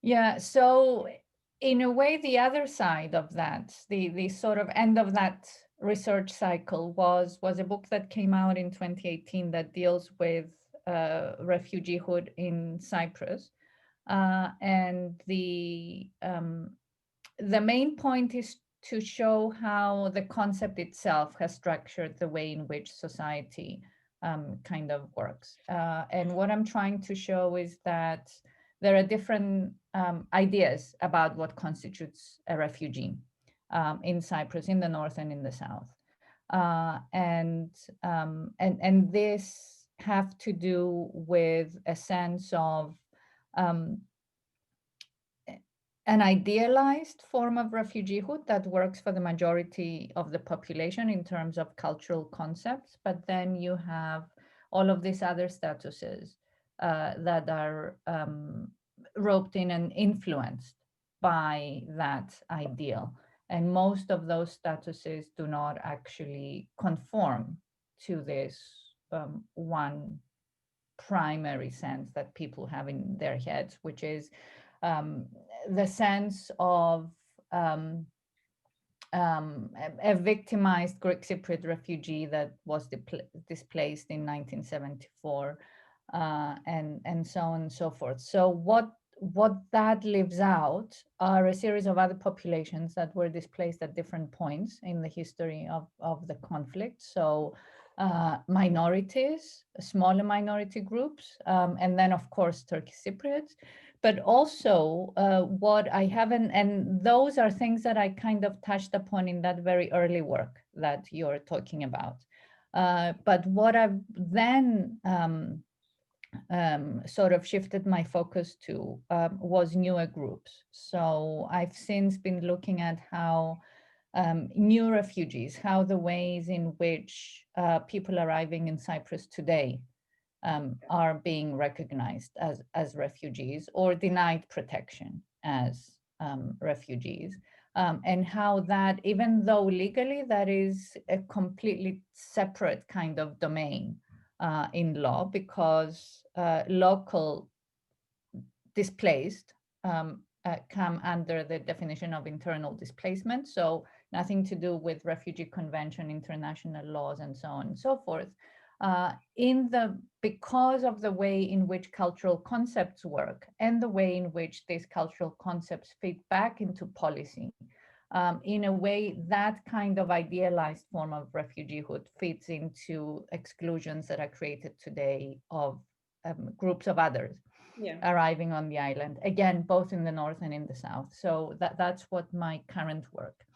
Yeah, so in a way, the other side of that, the sort of end of that research cycle was a book that came out in 2018 that deals with refugeehood in Cyprus. And the main point is to show how the concept itself has structured the way in which society kind of works. And what I'm trying to show is that there are different ideas about what constitutes a refugee in Cyprus, in the north and in the south. And this have to do with a sense of um, an idealized form of refugeehood that works for the majority of the population in terms of cultural concepts, but then you have all of these other statuses that are roped in and influenced by that ideal. And most of those statuses do not actually conform to this one primary sense that people have in their heads, which is um, the sense of um, a victimized Greek Cypriot refugee that was displaced in 1974, and so on and so forth. So what that leaves out are a series of other populations that were displaced at different points in the history of the conflict. So minorities, smaller minority groups, and then of course Turkish Cypriots, but also what I haven't, and those are things that I kind of touched upon in that very early work that you're talking about. But what I've then sort of shifted my focus to was newer groups. So I've since been looking at how new refugees, how the ways in which people arriving in Cyprus today are being recognized as refugees or denied protection as refugees. And how that, even though legally that is a completely separate kind of domain in law, because local displaced come under the definition of internal displacement. So nothing to do with refugee convention, international laws, and so on and so forth. Because of the way in which cultural concepts work and the way in which these cultural concepts fit back into policy, in a way that kind of idealized form of refugeehood fits into exclusions that are created today of groups of others Yeah. arriving on the island, again, both in the north and in the south. So that's what my current work